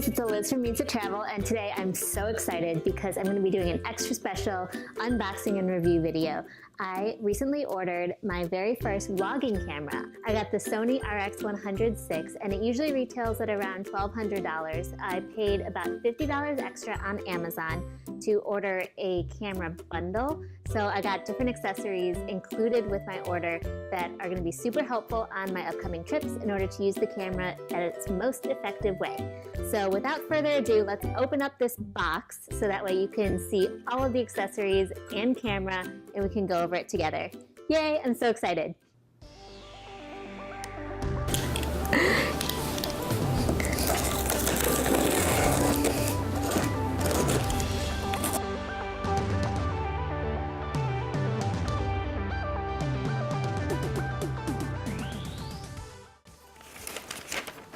friends, it's Liz from Means to Travel, and today I'm so excited because I'm going to be doing an extra special unboxing and review video. I recently ordered my very first vlogging camera. I got the Sony RX100 VI, and it usually retails at around $1,200. I paid about $50 extra on Amazon to order a camera bundle. So I got different accessories included with my order that are going to be super helpful on my upcoming trips in order to use the camera at its most effective way. So without further ado, let's open up this box so that way you can see all of the accessories and camera and we can go over it together. Yay, I'm so excited.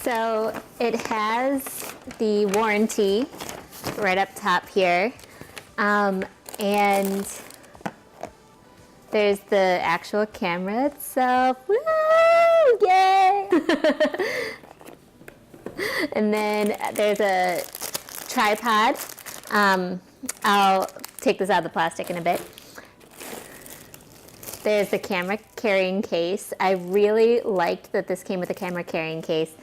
So it has the warranty right up top here, and there's the actual camera itself. Woo! Yay! And then there's a tripod. I'll take this out of the plastic in a bit. There's the camera carrying case. I really liked that this came with a camera carrying case.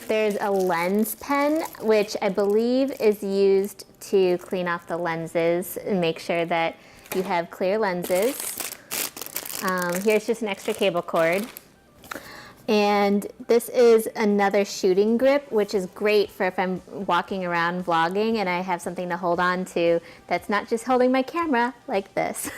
There's a lens pen, which I believe is used to clean off the lenses and make sure that you have clear lenses. Here's just an extra cable cord. And this is another shooting grip, which is great for if I'm walking around vlogging and I have something to hold on to that's not just holding my camera like this.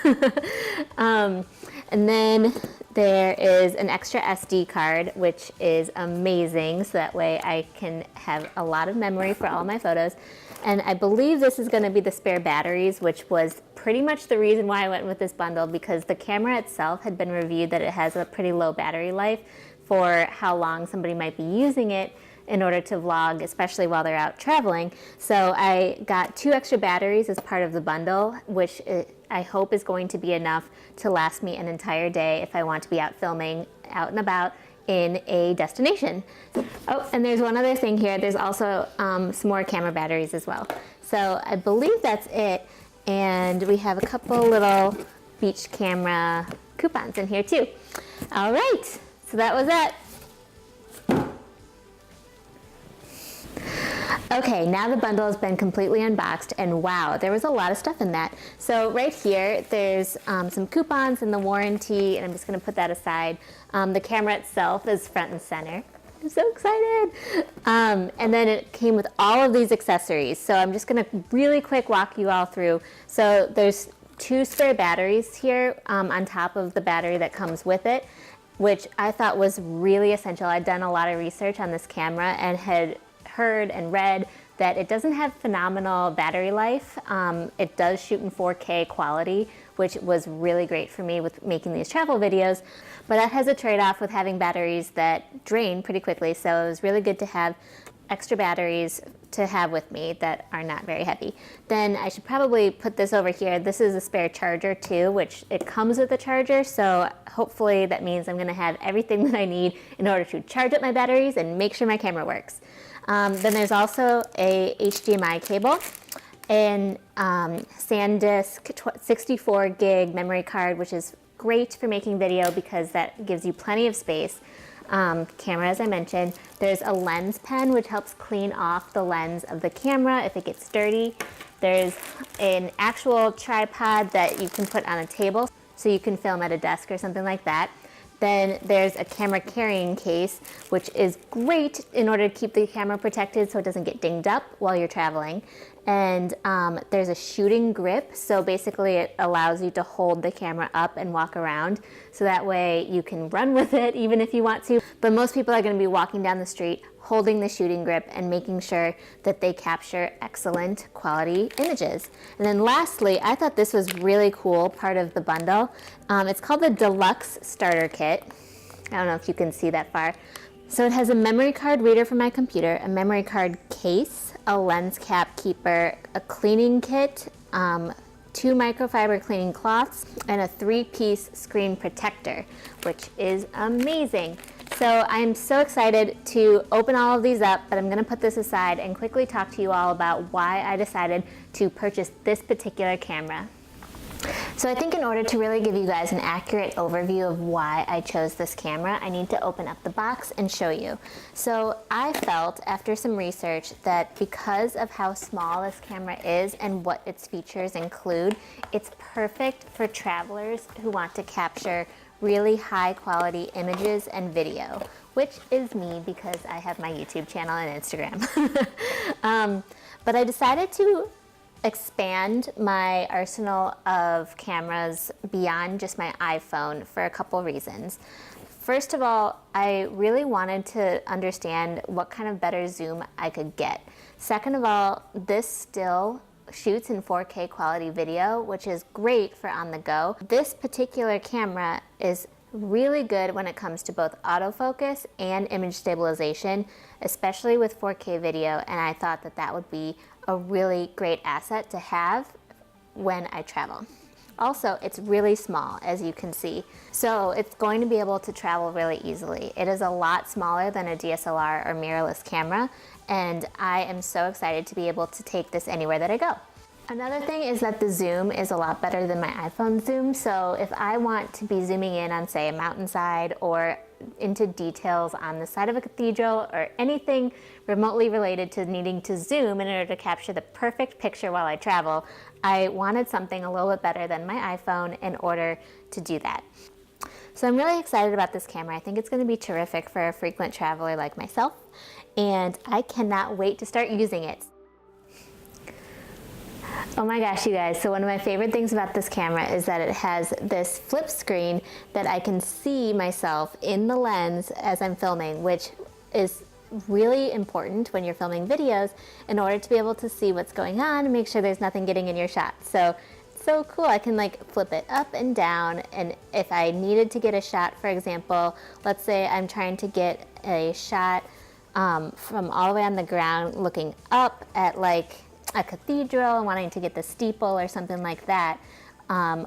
And then there is an extra SD card, which is amazing, so that way I can have a lot of memory for all my photos. And I believe this is going to be the spare batteries, which was pretty much the reason why I went with this bundle, because the camera itself had been reviewed that it has a pretty low battery life for how long somebody might be using it in order to vlog, especially while they're out traveling. So I got 2 extra batteries as part of the bundle, which I hope is going to be enough to last me an entire day if I want to be out filming out and about in a destination. Oh, and there's one other thing here. There's also some more camera batteries as well. So I believe that's it. And we have a couple little beach camera coupons in here too. All right, so that was it. Okay, now the bundle has been completely unboxed, and wow, there was a lot of stuff in that. So right here, there's some coupons and the warranty, and I'm just going to put that aside. The camera itself is front and center. I'm so excited. And then it came with all of these accessories. So I'm just going to really quick walk you all through. So there's 2 spare batteries here on top of the battery that comes with it, which I thought was really essential. I'd done a lot of research on this camera and had heard and read that it doesn't have phenomenal battery life. It does shoot in 4K quality, which was really great for me with making these travel videos, but that has a trade-off with having batteries that drain pretty quickly, so it was really good to have extra batteries to have with me that are not very heavy. Then I should probably put this over here. This is a spare charger too, which it comes with a charger, so hopefully that means I'm gonna have everything that I need in order to charge up my batteries and make sure my camera works. Then there's also a HDMI cable and SanDisk 64 gig memory card, which is great for making video because that gives you plenty of space. Camera, as I mentioned. There's a lens pen, which helps clean off the lens of the camera if it gets dirty. There's an actual tripod that you can put on a table so you can film at a desk or something like that. Then there's a camera carrying case, which is great in order to keep the camera protected so it doesn't get dinged up while you're traveling. And there's a shooting grip, so basically it allows you to hold the camera up and walk around, so that way you can run with it even if you want to. But most people are going to be walking down the street holding the shooting grip and making sure that they capture excellent quality images. And then lastly, I thought this was really cool, part of the bundle. It's called the Deluxe Starter Kit. I don't know if you can see that far. So it has a memory card reader for my computer, a memory card case, a lens cap keeper, a cleaning kit, 2 microfiber cleaning cloths, and a 3-piece screen protector, which is amazing. So I'm so excited to open all of these up, but I'm gonna put this aside and quickly talk to you all about why I decided to purchase this particular camera. So I think in order to really give you guys an accurate overview of why I chose this camera, I need to open up the box and show you. So I felt after some research that because of how small this camera is and what its features include, it's perfect for travelers who want to capture really high quality images and video, which is me because I have my YouTube channel and Instagram. But I decided to expand my arsenal of cameras beyond just my iPhone for a couple reasons. First of all, I really wanted to understand what kind of better zoom I could get. Second of all, this still shoots in 4K quality video, which is great for on the go. This particular camera is really good when it comes to both autofocus and image stabilization, especially with 4K video, and I thought that that would be a really great asset to have when I travel. Also, it's really small, as you can see, so it's going to be able to travel really easily. It is a lot smaller than a DSLR or mirrorless camera, and I am so excited to be able to take this anywhere that I go. Another thing is that the zoom is a lot better than my iPhone zoom, so if I want to be zooming in on, say, a mountainside or into details on the side of a cathedral or anything remotely related to needing to zoom in order to capture the perfect picture while I travel, I wanted something a little bit better than my iPhone in order to do that. So I'm really excited about this camera. I think it's going to be terrific for a frequent traveler like myself, and I cannot wait to start using it. Oh my gosh, you guys, so one of my favorite things about this camera is that it has this flip screen that I can see myself in the lens as I'm filming, which is really important when you're filming videos in order to be able to see what's going on and make sure there's nothing getting in your shot. So cool. I can like flip it up and down, and if I needed to get a shot, for example, let's say I'm trying to get a shot from all the way on the ground looking up at like a cathedral and wanting to get the steeple or something like that,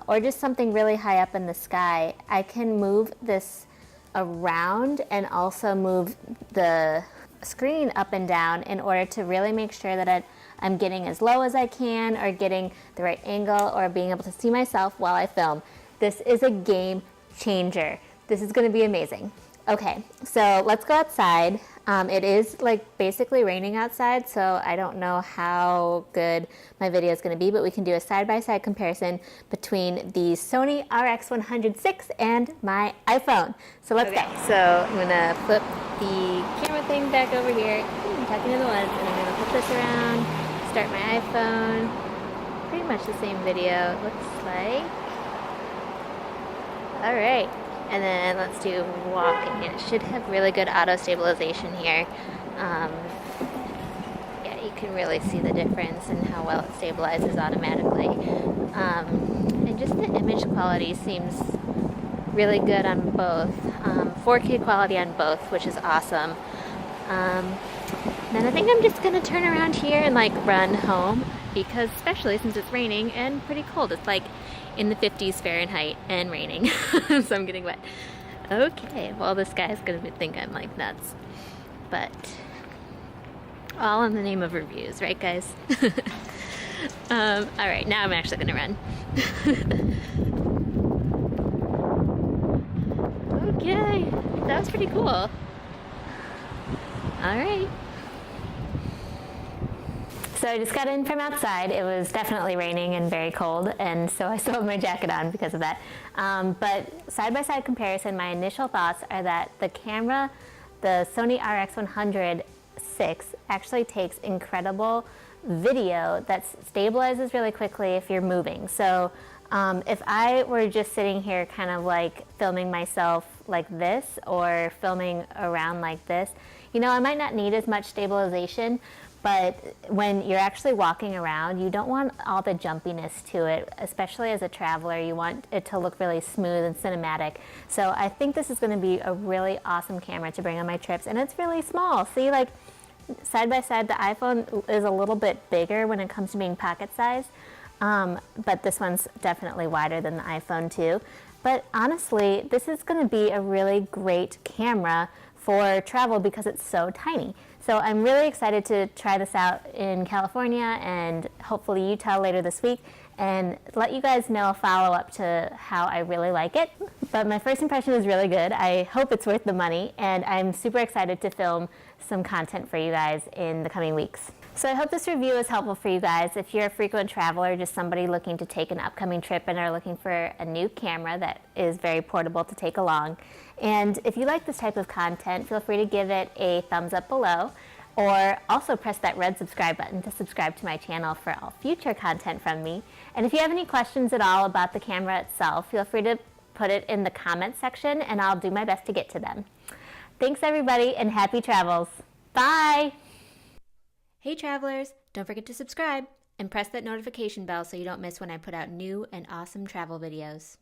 or just something really high up in the sky, I can move this around and also move the screen up and down in order to really make sure that I'm getting as low as I can or getting the right angle or being able to see myself while I film. This is a game changer. This is going to be amazing. Okay, so let's go outside. It is like basically raining outside, so I don't know how good my video is going to be, but we can do a side-by-side comparison between the Sony RX100 VI and my iPhone. So let's go. So I'm going to flip the camera thing back over here, tucking in the lens, and I'm going to flip this around, start my iPhone. Pretty much the same video, it looks like. All right. And then let's do walking. It should have really good auto stabilization here. Yeah, you can really see the difference in how well it stabilizes automatically. And just the image quality seems really good on both. 4K quality on both, which is awesome. Then I think I'm just gonna turn around here and like run home, because especially since it's raining and pretty cold. It's like in the 50s Fahrenheit and raining, so I'm getting wet. Okay, well this guy's gonna think I'm like nuts, but all in the name of reviews, right guys? All right, now I'm actually gonna run. Okay, that was pretty cool. All right. So I just got in from outside. It was definitely raining and very cold, and so I still have my jacket on because of that. But side-by-side comparison, my initial thoughts are that the camera, the Sony RX100 VI, actually takes incredible video that stabilizes really quickly if you're moving. So if I were just sitting here kind of like filming myself like this or filming around like this, you know, I might not need as much stabilization. But when you're actually walking around, you don't want all the jumpiness to it, especially as a traveler. You want it to look really smooth and cinematic. So I think this is going to be a really awesome camera to bring on my trips. And it's really small. See, like side by side, the iPhone is a little bit bigger when it comes to being pocket size. But this one's definitely wider than the iPhone too. But honestly, this is going to be a really great camera for travel because it's so tiny. So I'm really excited to try this out in California and hopefully Utah later this week and let you guys know a follow-up to how I really like it. But my first impression is really good. I hope it's worth the money, and I'm super excited to film some content for you guys in the coming weeks. So I hope this review is helpful for you guys. If you're a frequent traveler, just somebody looking to take an upcoming trip and are looking for a new camera that is very portable to take along. And if you like this type of content, feel free to give it a thumbs up below, or also press that red subscribe button to subscribe to my channel for all future content from me. And if you have any questions at all about the camera itself, feel free to put it in the comments section and I'll do my best to get to them. Thanks everybody and happy travels. Bye! Hey travelers, don't forget to subscribe and press that notification bell so you don't miss when I put out new and awesome travel videos.